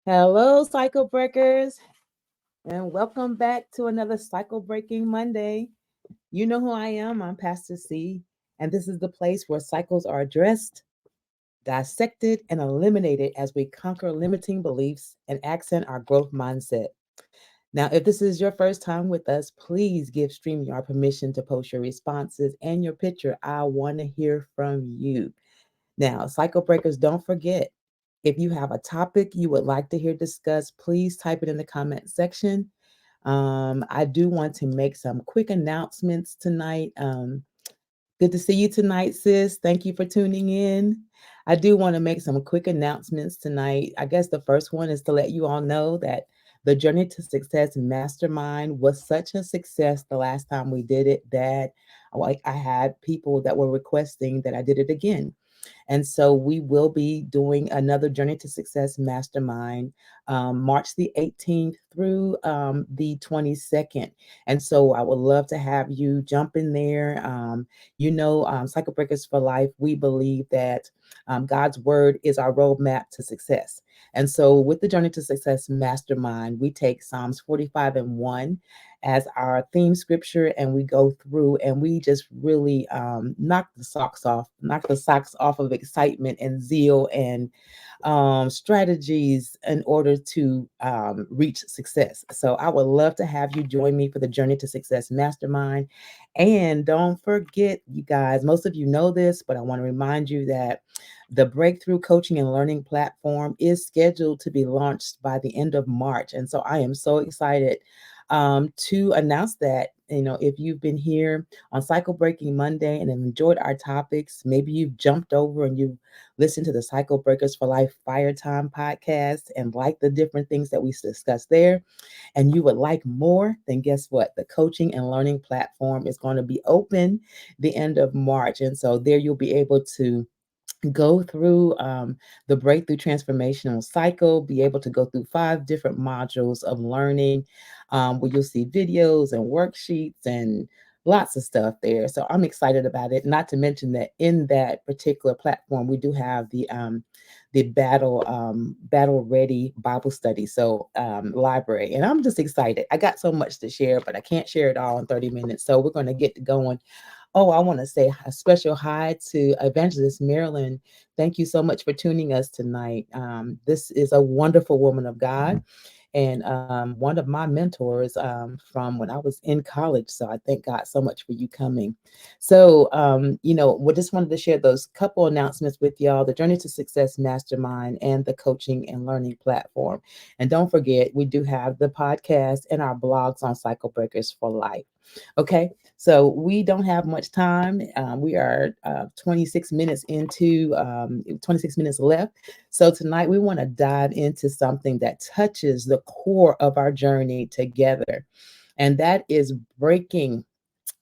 Hello, Cyclebreakers, and welcome back to another Cycle Breaking Monday. You know who I am. I'm Pastor C, and this is the place where cycles are addressed, dissected, and eliminated as we conquer limiting beliefs and accent our growth mindset. Now, if this is your first time with us, please give StreamYard permission to post your responses and your picture. I want to hear from you. Now, cycle breakers, don't forget, if you have a topic you would like to hear discussed, please type it in the comment section. I do want to make some quick announcements tonight. Good to see you tonight, sis. Thank you for tuning in. I do want to make some quick announcements tonight. I guess the first one is to let you all know that the Journey to Success Mastermind was such a success the last time we did it that I had people that were requesting that I did it again. And so we will be doing another Journey to Success Mastermind March the 18th through the 22nd. And so I would love to have you jump in there. Cycle Breakers for Life, we believe that God's Word is our roadmap to success. And so with the Journey to Success Mastermind, we take Psalms 45 and 1 as our theme scripture, and we go through and we just really knock the socks off of excitement and zeal and strategies in order to reach success. So I would love to have you join me for the Journey to Success Mastermind. And don't forget, you guys, most of you know this, but I want to remind you that the Breakthrough Coaching and Learning Platform is scheduled to be launched by the end of March. And so I am so excited to announce that. If you've been here on Cycle Breaking Monday and have enjoyed our topics, maybe you've jumped over and you've listened to the Cycle Breakers for Life Fire Time podcast and like the different things that we discussed there, and you would like more, then guess what? The coaching and learning platform is going to be open the end of March. And so there you'll be able to go through the breakthrough transformational cycle, be able to go through 5 different modules of learning, where you'll see videos and worksheets and lots of stuff there. So I'm excited about it. Not to mention that in that particular platform, we do have the battle ready Bible study, so library, and I'm just excited. I got so much to share, but I can't share it all in 30 minutes. So we're going to get going. Oh, I want to say a special hi to Evangelist Marilyn. Thank you so much for tuning us tonight. This is a wonderful woman of God and one of my mentors from when I was in college. So I thank God so much for you coming. So, we just wanted to share those couple announcements with y'all, the Journey to Success Mastermind and the coaching and learning platform. And don't forget, we do have the podcast and our blogs on Cycle Breakers for Life. Okay, so we don't have much time. We are 26 minutes into 26 minutes left. So tonight we want to dive into something that touches the core of our journey together, and that is breaking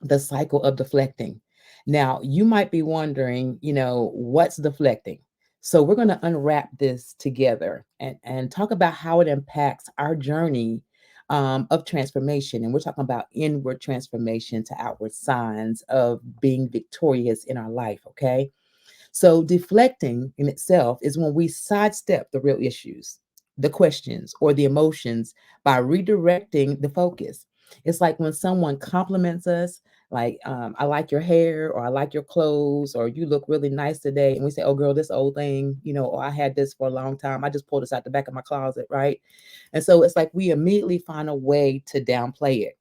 the cycle of deflecting. Now, you might be wondering, what's deflecting? So we're going to unwrap this together and talk about how it impacts our journey of transformation. And we're talking about inward transformation to outward signs of being victorious in our life. Okay. So deflecting in itself is when we sidestep the real issues, the questions, or the emotions by redirecting the focus. It's like when someone compliments us, like, I like your hair, or I like your clothes, or you look really nice today. And we say, oh, girl, this old thing, or I had this for a long time. I just pulled this out the back of my closet, right? And so it's like we immediately find a way to downplay it.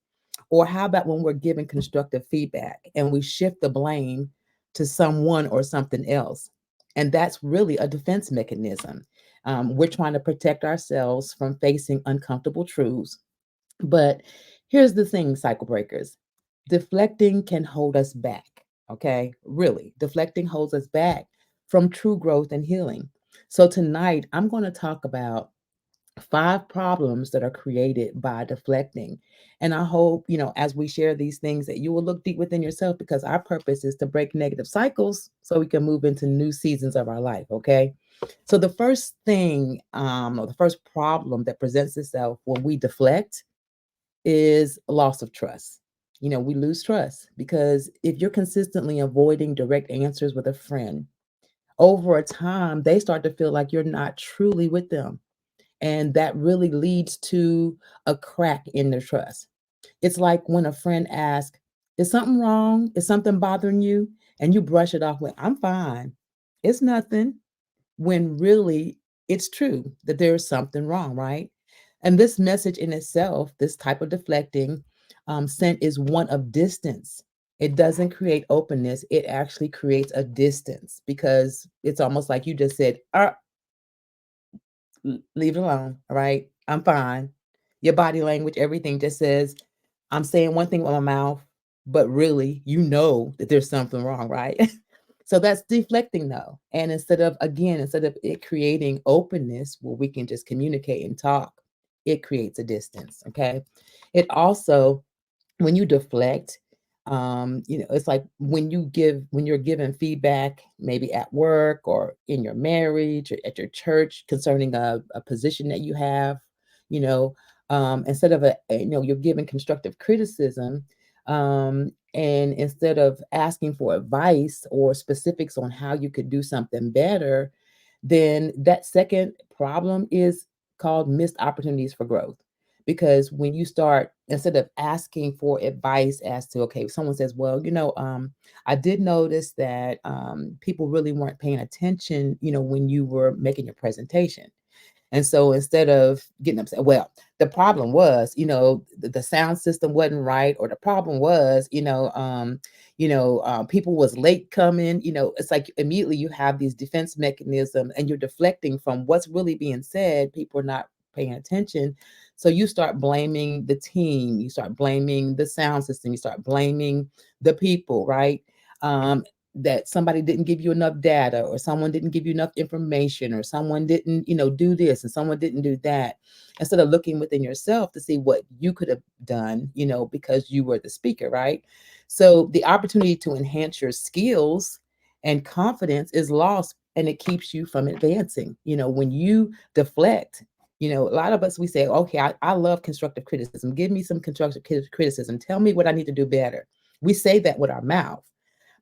Or how about when we're giving constructive feedback and we shift the blame to someone or something else? And that's really a defense mechanism. We're trying to protect ourselves from facing uncomfortable truths. But here's the thing, cycle breakers, deflecting can hold us back. Okay, really, deflecting holds us back from true growth and healing. So tonight, I'm going to talk about 5 problems that are created by deflecting. And I hope, as we share these things, that you will look deep within yourself, because our purpose is to break negative cycles so we can move into new seasons of our life. Okay. So the first thing, or the first problem that presents itself when we deflect is loss of trust. We lose trust because if you're consistently avoiding direct answers with a friend, over a time, they start to feel like you're not truly with them, And that really leads to a crack in the trust. It's like when a friend asks, "Is something wrong? Is something bothering you?" And you brush it off with, "I'm fine. It's nothing." When really it's true that there is something wrong, right? And this message in itself, this type of deflecting scent is one of distance. It doesn't create openness, it actually creates a distance because it's almost like you just said, leave it alone, all right? I'm fine. Your body language, everything just says, I'm saying one thing with my mouth, but really, you know that there's something wrong, right? So that's deflecting though. And instead of it creating openness where we can just communicate and talk, it creates a distance. Okay. It also, when you deflect, it's like when you're given feedback, maybe at work or in your marriage or at your church concerning a position that you have, you know, instead of you're giving constructive criticism, and instead of asking for advice or specifics on how you could do something better, then that second problem is called missed opportunities for growth. Because when you start, instead of asking for advice as to, okay, someone says, well, I did notice that people really weren't paying attention, when you were making your presentation. And so instead of getting upset, well, the problem was, the sound system wasn't right, or the problem was, people was late coming. It's like immediately you have these defense mechanisms and you're deflecting from what's really being said. People are not paying attention. So you start blaming the team, you start blaming the sound system, you start blaming the people, right? Um, that somebody didn't give you enough data, or someone didn't give you enough information, or someone didn't do this and someone didn't do that, instead of looking within yourself to see what you could have done, because you were the speaker, right? So the opportunity to enhance your skills and confidence is lost, and it keeps you from advancing. When you deflect, a lot of us, we say, okay, I love constructive criticism, give me some constructive criticism, tell me what I need to do better. We say that with our mouth,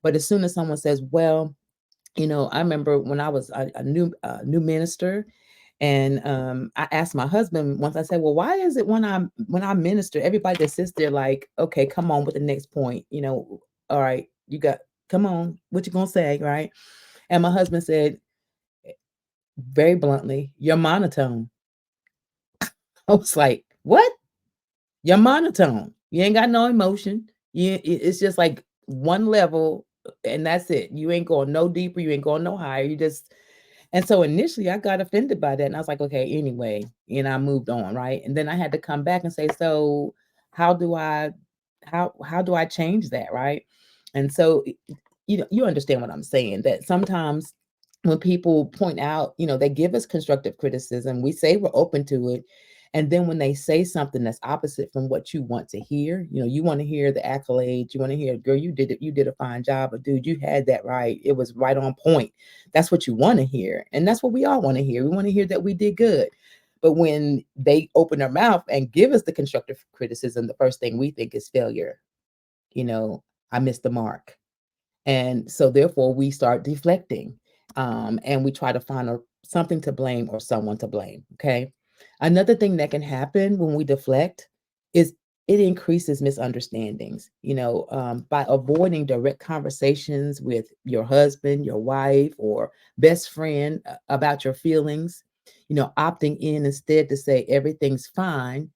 but as soon as someone says, well, I remember when I was a new minister, and I asked my husband once. I said, "Well, why is it when I minister, everybody just sits there like, okay, come on with the next point, all right, you got, come on, what you gonna say, right?" And my husband said very bluntly, "You're monotone." I was like, "What? You're monotone. You ain't got no emotion. It's just like one level, and that's it. You ain't going no deeper. You ain't going no higher. You just." And so initially I got offended by that, and I was like, okay, anyway, and I moved on, right? And then I had to come back and say, so how do I how do I change that, right? And so you understand what I'm saying, that sometimes when people point out, they give us constructive criticism, we say we're open to it. And then when they say something that's opposite from what you want to hear, you want to hear the accolades, you want to hear, girl, you did it, you did a fine job, or dude, you had that right. It was right on point. That's what you want to hear. And that's what we all want to hear. We want to hear that we did good. But when they open their mouth and give us the constructive criticism, the first thing we think is failure. You know, I missed the mark. And so therefore we start deflecting, and we try to find something to blame or someone to blame. Okay. Another thing that can happen when we deflect is it increases misunderstandings, by avoiding direct conversations with your husband, your wife, or best friend about your feelings, opting in instead to say everything's fine.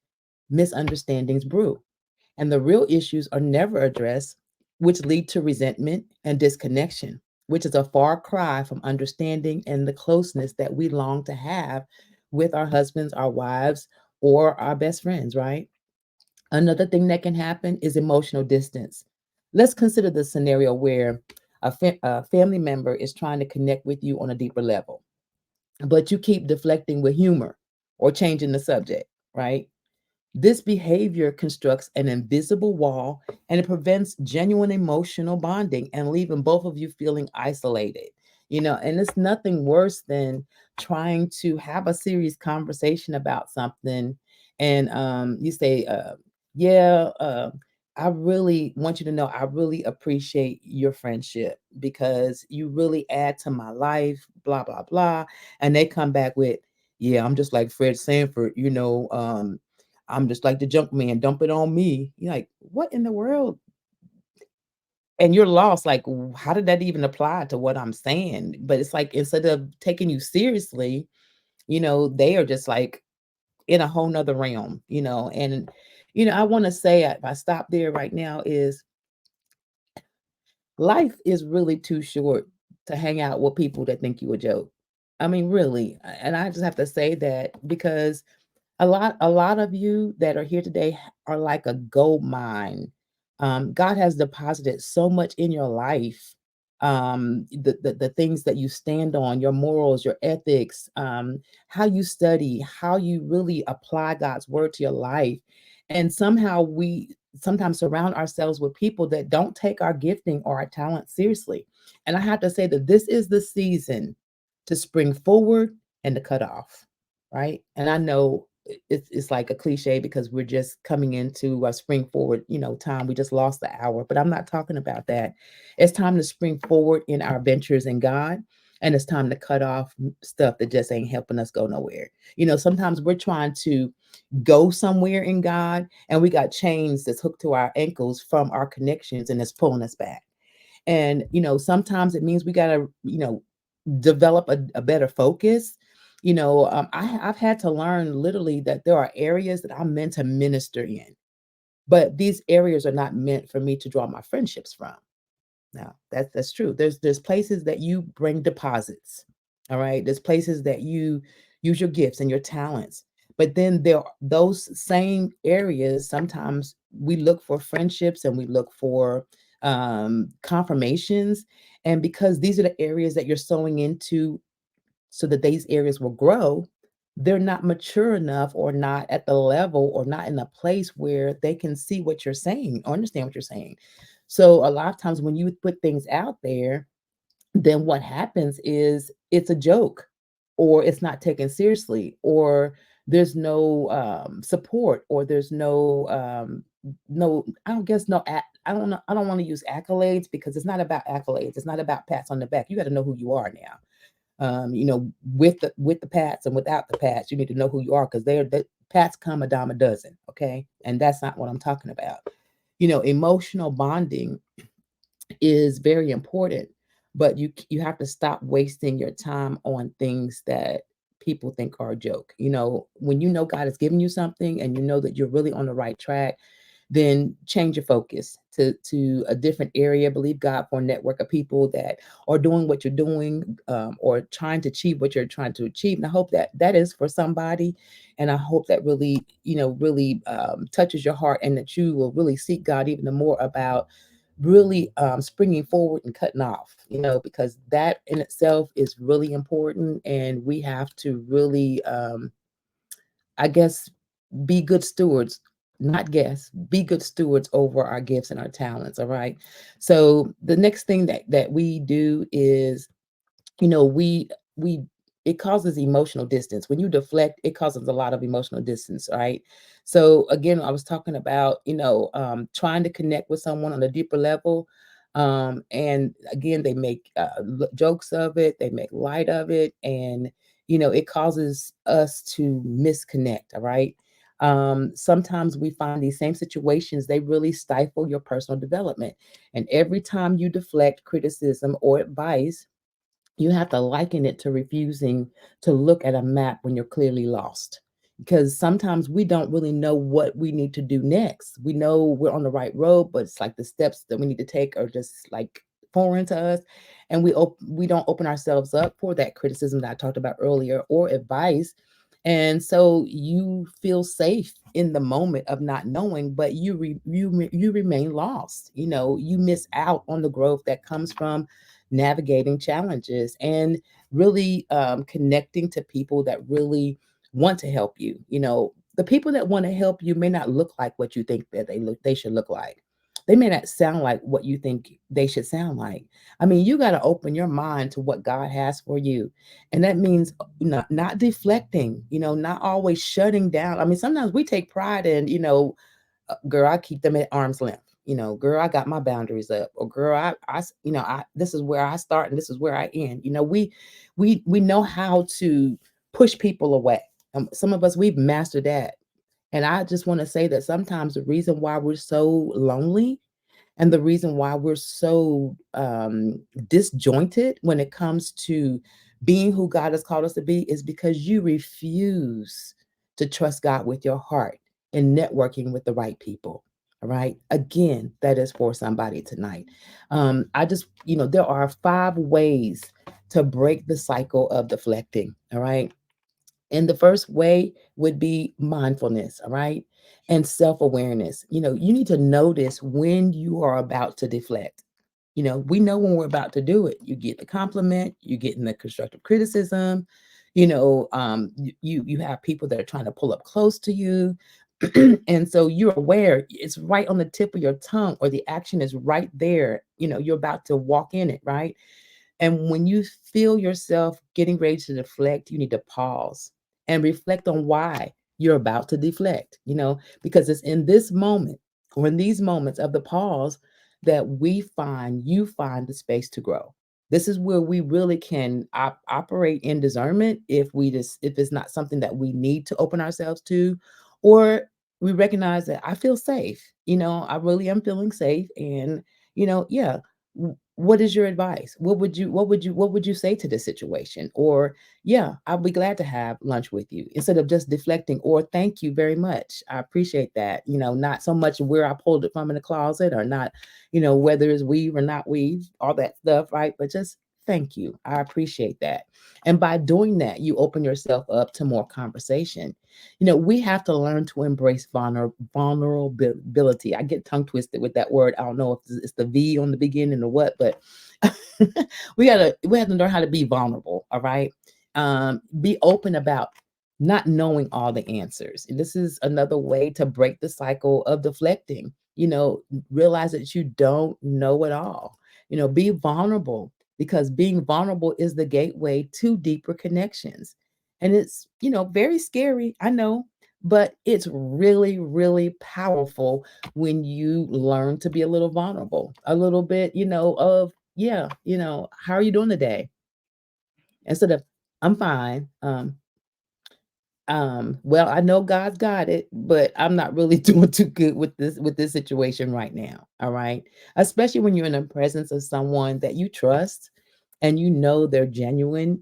Misunderstandings brew, and the real issues are never addressed, which lead to resentment and disconnection, which is a far cry from understanding and the closeness that we long to have with our husbands, our wives, or our best friends, right? Another thing that can happen is emotional distance. Let's consider the scenario where a family member is trying to connect with you on a deeper level, but you keep deflecting with humor or changing the subject, right? This behavior constructs an invisible wall, and it prevents genuine emotional bonding and leaving both of you feeling isolated. And it's nothing worse than trying to have a serious conversation about something, and you say, yeah, I really want you to know I really appreciate your friendship because you really add to my life, blah, blah, blah. And they come back with, Yeah, I'm just like Fred Sanford, I'm just like the junk man, dump it on me. You're like, what in the world? And you're lost, like, how did that even apply to what I'm saying? But it's like instead of taking you seriously, they are just like in a whole nother realm, and I want to say, if I stop there right now, is life is really too short to hang out with people that think you a joke. I mean, really. And I just have to say that because a lot of you that are here today are like a gold mine. God has deposited so much in your life. The things that you stand on, your morals, your ethics, how you study, how you really apply God's word to your life. And somehow we sometimes surround ourselves with people that don't take our gifting or our talent seriously. And I have to say that this is the season to spring forward and to cut off, right? And I know it's like a cliche because we're just coming into a spring forward, time. We just lost the hour, but I'm not talking about that. It's time to spring forward in our ventures in God, and it's time to cut off stuff that just ain't helping us go nowhere. Sometimes we're trying to go somewhere in God, and we got chains that's hooked to our ankles from our connections, and it's pulling us back. And sometimes it means we got to develop a better focus. I've had to learn literally that there are areas that I'm meant to minister in, but these areas are not meant for me to draw my friendships from. Now, that's true. There's places that you bring deposits. All right. There's places that you use your gifts and your talents. But then there are those same areas, sometimes we look for friendships and we look for confirmations. And because these are the areas that you're sowing into so that these areas will grow, they're not mature enough or not at the level or not in a place where they can see what you're saying or understand what you're saying. So a lot of times when you put things out there, then what happens is it's a joke or it's not taken seriously or there's no support or there's no I don't guess no I don't know, I don't want to use accolades because it's not about accolades. It's not about pats on the back. You got to know who you are now. With the pats and without the pats, you need to know who you are because the pats come a dime a dozen, okay? And that's not what I'm talking about. Emotional bonding is very important, but you have to stop wasting your time on things that people think are a joke. When God has given you something and you know that you're really on the right track, then change your focus to a different area. Believe God for a network of people that are doing what you're doing, or trying to achieve what you're trying to achieve. And I hope that that is for somebody. And I hope that really, really touches your heart and that you will really seek God even more about really springing forward and cutting off, because that in itself is really important. And we have to really, I guess, be good stewards, not guess, be good stewards over our gifts and our talents. All right. So the next thing that we do is, we it causes emotional distance. When you deflect, it causes a lot of emotional distance, right? So again, I was talking about, trying to connect with someone on a deeper level. And again, they make jokes of it, they make light of it, and it causes us to misconnect. All right. Sometimes we find these same situations, they really stifle your personal development. And every time you deflect criticism or advice, you have to liken it to refusing to look at a map when you're clearly lost. Because sometimes we don't really know what we need to do next. We know we're on the right road, but it's like the steps that we need to take are just like foreign to us. And we don't open ourselves up for that criticism that I talked about earlier or advice. And so you feel safe in the moment of not knowing, but you remain lost. You miss out on the growth that comes from navigating challenges and really connecting to people that really want to help you. The people that want to help you may not look like what you think that they should look like. They may not sound like what you think they should sound like. I mean, you got to open your mind to what God has for you. And that means not deflecting, not always shutting down. I mean, sometimes we take pride in, girl, I keep them at arm's length. Girl, I got my boundaries up. Or girl, this is where I start and this is where I end. We know how to push people away. Some of us, we've mastered that. And I just want to say that sometimes the reason why we're so lonely and the reason why we're so disjointed when it comes to being who God has called us to be is because you refuse to trust God with your heart and networking with the right people. All right. Again, that is for somebody tonight. I just, there are 5 ways to break the cycle of deflecting. All right. And the first way would be mindfulness, all right? And self awareness. You need to notice when you are about to deflect. We know when we're about to do it. You get the compliment, you get in the constructive criticism. You have people that are trying to pull up close to you. And so you're aware it's right on the tip of your tongue, or the action is right there. You're about to walk in it, right? And when you feel yourself getting ready to deflect, you need to pause and reflect on why you're about to deflect, because it's in this moment or in these moments of the pause that you find the space to grow. This is where we really can operate in discernment if it's not something that we need to open ourselves to, or we recognize that I feel safe, I really am feeling safe. And, yeah, what is your advice? What would you say to this situation? Or, yeah, I'll be glad to have lunch with you, instead of just deflecting, or thank you very much, I appreciate that. Not so much where I pulled it from in the closet, or not, whether it's weave or not weave, all that stuff, right? But just thank you, I appreciate that. And by doing that, you open yourself up to more conversation. We have to learn to embrace vulnerability. I get tongue twisted with that word. I don't know if it's the V on the beginning or what, but we have to learn how to be vulnerable. All right. Be open about not knowing all the answers. And this is another way to break the cycle of deflecting. Realize that you don't know it all. Be vulnerable, because being vulnerable is the gateway to deeper connections. And it's, very scary, I know, but it's really, really powerful when you learn to be a little vulnerable, a little bit, of, yeah, how are you doing today? Instead of, I'm fine. Well, I know God's got it, but I'm not really doing too good with this situation right now. All right. Especially when you're in the presence of someone that you trust and they're genuine,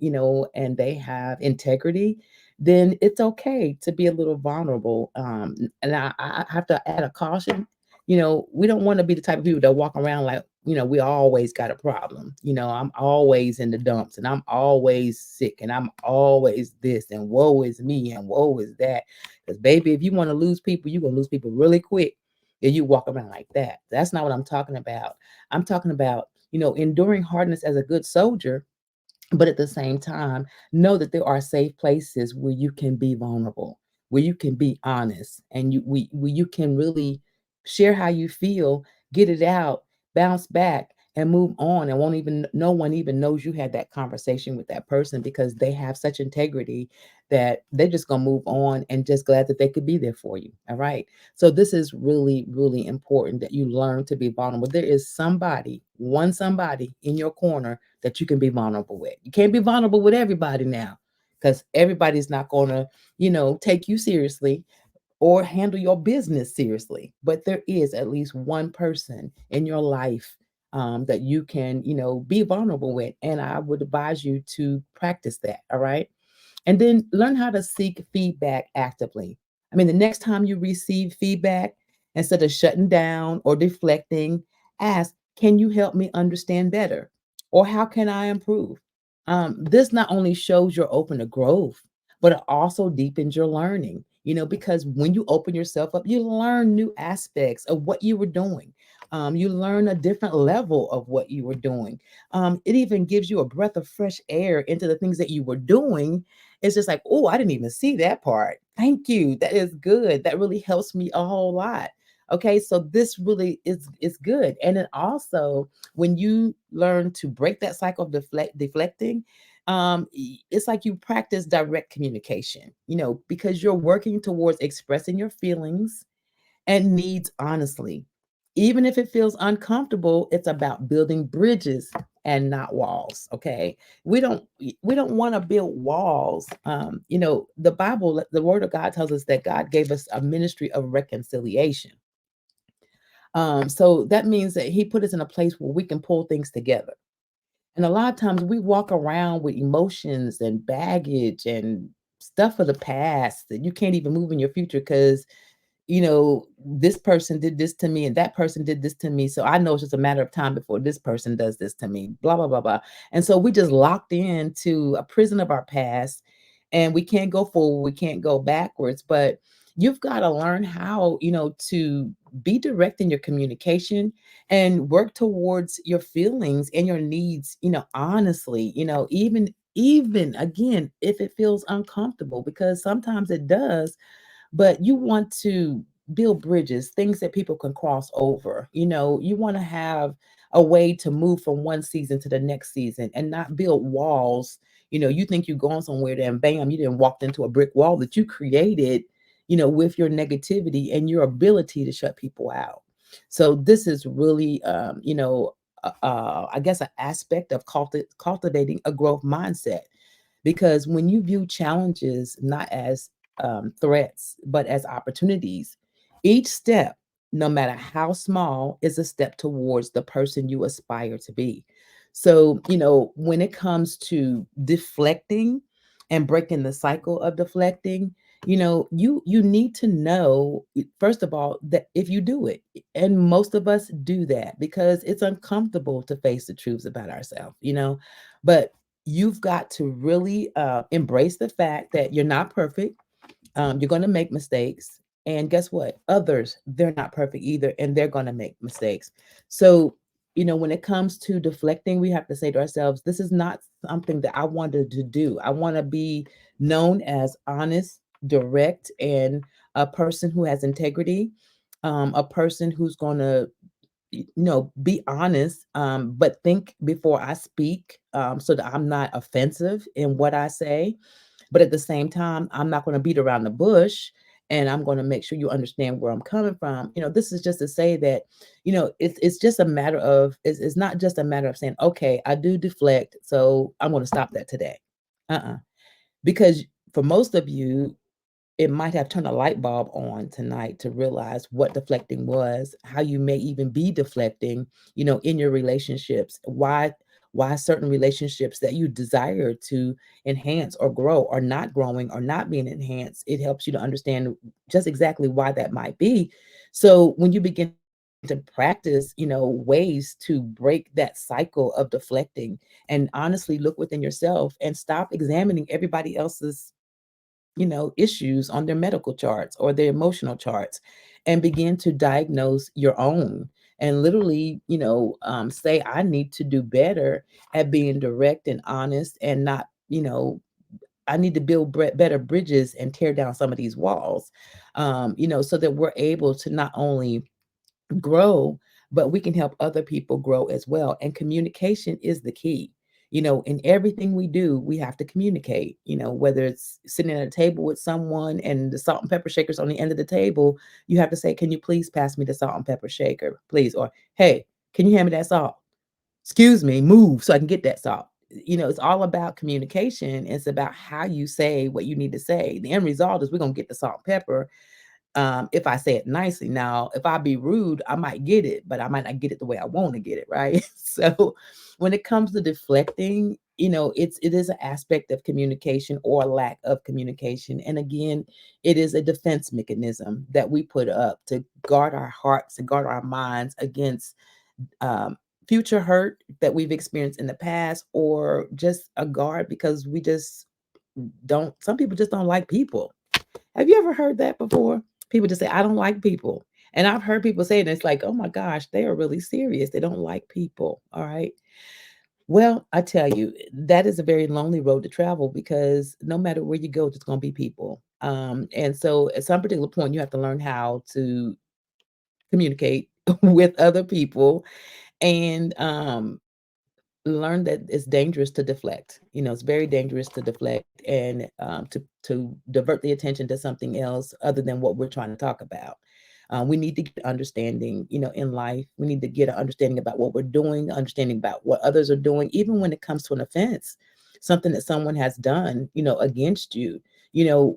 and they have integrity, then it's okay to be a little vulnerable. And I have to add a caution. We don't want to be the type of people that walk around like, we always got a problem. I'm always in the dumps, and I'm always sick, and I'm always this, and woe is me, and woe is that. Because, baby, if you want to lose people, you're going to lose people really quick if you walk around like that. That's not what I'm talking about. I'm talking about, enduring hardness as a good soldier, but at the same time, know that there are safe places where you can be vulnerable, where you can be honest, and where you can really share how you feel, get it out, bounce back, and move on. And won't even no one even knows you had that conversation with that person, because they have such integrity that they're just gonna move on and just glad that they could be there for you. All right. So this is really, really important that you learn to be vulnerable. There is somebody in your corner that you can be vulnerable with. You can't be vulnerable with everybody now, because everybody's not going to, take you seriously or handle your business seriously. But there is at least one person in your life that you can, be vulnerable with. And I would advise you to practice that. All right. And then learn how to seek feedback actively. I mean, the next time you receive feedback, instead of shutting down or deflecting, ask, can you help me understand better? Or how can I improve? This not only shows you're open to growth, but it also deepens your learning, because when you open yourself up, you learn new aspects of what you were doing. You learn a different level of what you were doing. It even gives you a breath of fresh air into the things that you were doing. It's just like, oh, I didn't even see that part. Thank you. That is good. That really helps me a whole lot. Okay, so this really is good. And then also, when you learn to break that cycle of deflecting, it's like you practice direct communication, because you're working towards expressing your feelings and needs honestly. Even if it feels uncomfortable, it's about building bridges and not walls. Okay. We don't want to build walls. The Bible, the word of God tells us that God gave us a ministry of reconciliation. So that means that he put us in a place where we can pull things together. And a lot of times we walk around with emotions and baggage and stuff of the past that you can't even move in your future because this person did this to me and that person did this to me. So I know it's just a matter of time before this person does this to me, blah, blah, blah, blah. And so we just locked into a prison of our past and we can't go forward, we can't go backwards. But you've got to learn how, to be direct in your communication and work towards your feelings and your needs, honestly, even again, if it feels uncomfortable, because sometimes it does, but you want to build bridges, things that people can cross over. You want to have a way to move from one season to the next season and not build walls. You think you're going somewhere there and bam, you didn't walk into a brick wall that you created, with your negativity and your ability to shut people out. So this is really, I guess, an aspect of cultivating a growth mindset, because when you view challenges not as threats, but as opportunities, each step, no matter how small, is a step towards the person you aspire to be. So, when it comes to deflecting and breaking the cycle of deflecting, you need to know, first of all, that if you do it, and most of us do that because it's uncomfortable to face the truths about ourselves, but you've got to really embrace the fact that you're not perfect. You're going to make mistakes. And guess what? Others, they're not perfect either, and they're going to make mistakes. So, when it comes to deflecting, we have to say to ourselves, this is not something that I wanted to do. I want to be known as honest, direct, and a person who has integrity, a person who's going to be honest, but think before I speak, so that I'm not offensive in what I say. But at the same time, I'm not going to beat around the bush, and I'm going to make sure you understand where I'm coming from. This is just to say that, it's just a matter of, it's not just a matter of saying, okay, I do deflect, so I'm going to stop that today. Uh-uh. Because for most of you, it might have turned a light bulb on tonight to realize what deflecting was, how you may even be deflecting, in your relationships, why certain relationships that you desire to enhance or grow are not growing or not being enhanced. It helps you to understand just exactly why that might be. So when you begin to practice, ways to break that cycle of deflecting, and honestly look within yourself and stop examining everybody else's issues on their medical charts or their emotional charts, and begin to diagnose your own, and literally, say, I need to do better at being direct and honest, and not, I need to build better bridges and tear down some of these walls, so that we're able to not only grow, but we can help other people grow as well. And communication is the key. In everything we do, we have to communicate, whether it's sitting at a table with someone and the salt and pepper shaker's on the end of the table, you have to say, can you please pass me the salt and pepper shaker, please? Or, hey, can you hand me that salt? Excuse me, move so I can get that salt. It's all about communication. It's about how you say what you need to say. The end result is we're going to get the salt and pepper, if I say it nicely. Now, if I be rude, I might get it, but I might not get it the way I want to get it, right? So when it comes to deflecting, it is an aspect of communication or lack of communication. And again, it is a defense mechanism that we put up to guard our hearts and guard our minds against um, future hurt that we've experienced in the past, or just a guard because we just don't, some people just don't like people. Have you ever heard that before? People just say, I don't like people. And I've heard people say it, and it's like, oh my gosh, they are really serious. They don't like people. All right. Well, I tell you, that is a very lonely road to travel, because no matter where you go, there's going to be people. And so at some particular point, you have to learn how to communicate with other people, and learn that it's dangerous to deflect. It's very dangerous to deflect, and to divert the attention to something else other than what we're trying to talk about. We need to get understanding, in life. We need to get an understanding about what we're doing, understanding about what others are doing, even when it comes to an offense, something that someone has done, against you,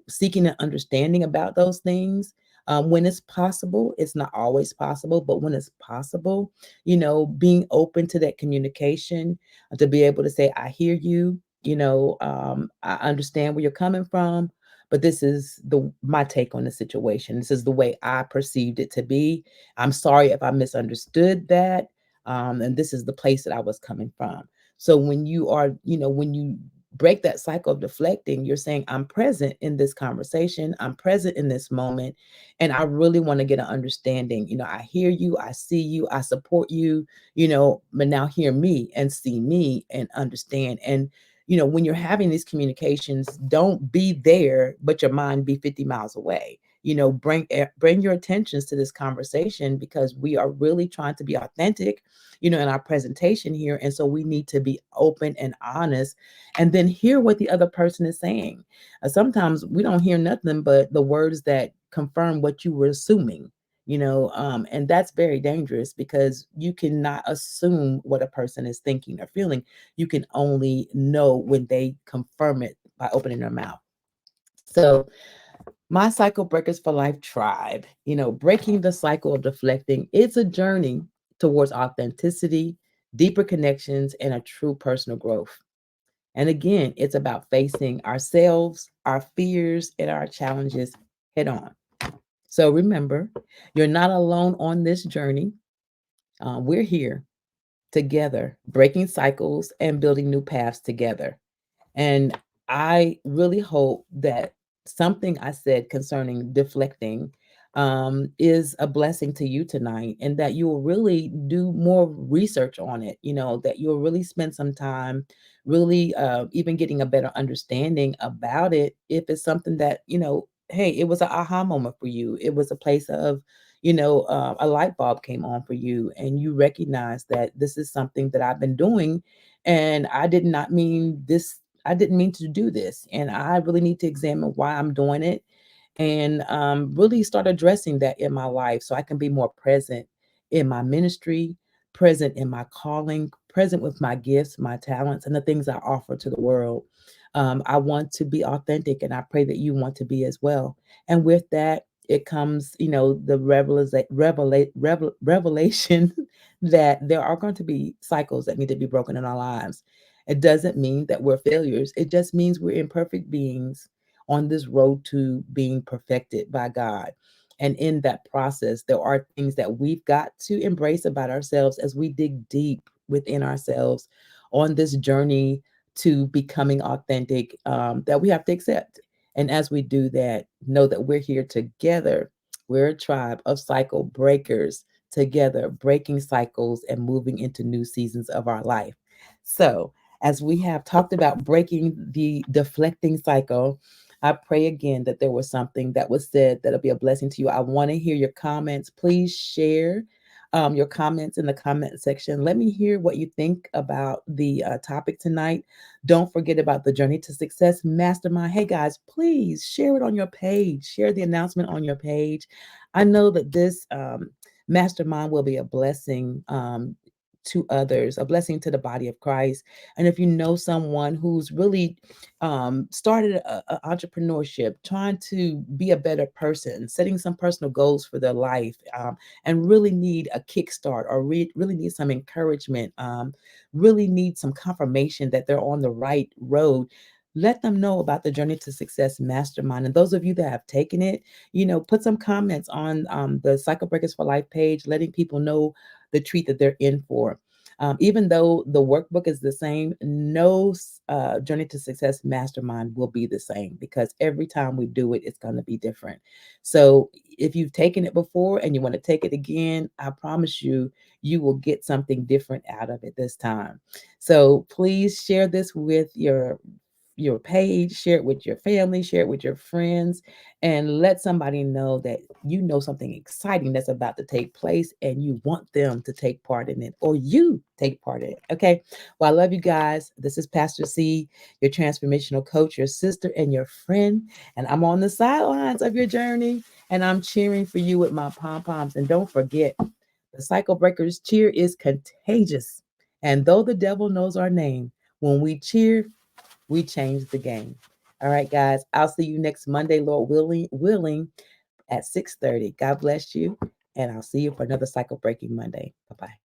seeking an understanding about those things. When it's possible, it's not always possible, but when it's possible, being open to that communication, to be able to say, I hear you, I understand where you're coming from, but this is the my take on the situation. This is the way I perceived it to be. I'm sorry if I misunderstood that. And this is the place that I was coming from. So when you are, when you break that cycle of deflecting, you're saying, I'm present in this conversation, I'm present in this moment, and I really want to get an understanding. I hear you, I see you, I support you, but now hear me and see me and understand. And when you're having these communications, don't be there, but your mind be 50 miles away. Bring your attentions to this conversation, because we are really trying to be authentic, in our presentation here. And so we need to be open and honest, and then hear what the other person is saying. Sometimes we don't hear nothing but the words that confirm what you were assuming. And that's very dangerous, because you cannot assume what a person is thinking or feeling. You can only know when they confirm it by opening their mouth. So, my Cycle Breakers for Life tribe, breaking the cycle of deflecting, it's a journey towards authenticity, deeper connections, and a true personal growth. And again, it's about facing ourselves, our fears, and our challenges head on. So remember, you're not alone on this journey. We're here together, breaking cycles and building new paths together. And I really hope that something I said concerning deflecting is a blessing to you tonight, and that you will really do more research on it, that you'll really spend some time really even getting a better understanding about it. If it's something that, hey, it was an aha moment for you, it was a place of, a light bulb came on for you, and you recognize that this is something that I've been doing, and I didn't mean to do this, and I really need to examine why I'm doing it, and really start addressing that in my life, so I can be more present in my ministry, present in my calling, present with my gifts, my talents, and the things I offer to the world. I want to be authentic, and I pray that you want to be as well. And with that, it comes, the revelation that there are going to be cycles that need to be broken in our lives. It doesn't mean that we're failures. It just means we're imperfect beings on this road to being perfected by God. And in that process, there are things that we've got to embrace about ourselves as we dig deep within ourselves on this journey to becoming authentic, that we have to accept. And as we do that, know that we're here together. We're a tribe of cycle breakers, together breaking cycles and moving into new seasons of our life. So, as we have talked about breaking the deflecting cycle, I pray again that there was something that was said that'll be a blessing to you. I want to hear your comments. Please share your comments in the comment section. Let me hear what you think about the topic tonight. Don't forget about the Journey to Success Mastermind. Hey guys, please share it on your page. Share the announcement on your page. I know that this mastermind will be a blessing to others, a blessing to the body of Christ. And if you know someone who's really started a entrepreneurship, trying to be a better person, setting some personal goals for their life, and really need a kickstart, or really need some encouragement, really need some confirmation that they're on the right road, let them know about the Journey to Success Mastermind. And those of you that have taken it, put some comments on the Cycle Breakers for Life page, letting people know the treat that they're in for. Even though the workbook is the same, no Journey to Success Mastermind will be the same, because every time we do it, it's going to be different. So if you've taken it before and you want to take it again, I promise you, you will get something different out of it this time. So please share this with your your page, share it with your family, share it with your friends, and let somebody know that you know something exciting that's about to take place and you want them to take part in it, or you take part in it. Okay. Well, I love you guys. This is Pastor C, your transformational coach, your sister, and your friend. And I'm on the sidelines of your journey and I'm cheering for you with my pom poms. And don't forget, the Cyclebreakers cheer is contagious. And though the devil knows our name, when we cheer, we change the game. All right, guys. I'll see you next Monday, Lord willing, at 6:30. God bless you. And I'll see you for another Cycle Breaking Monday. Bye-bye.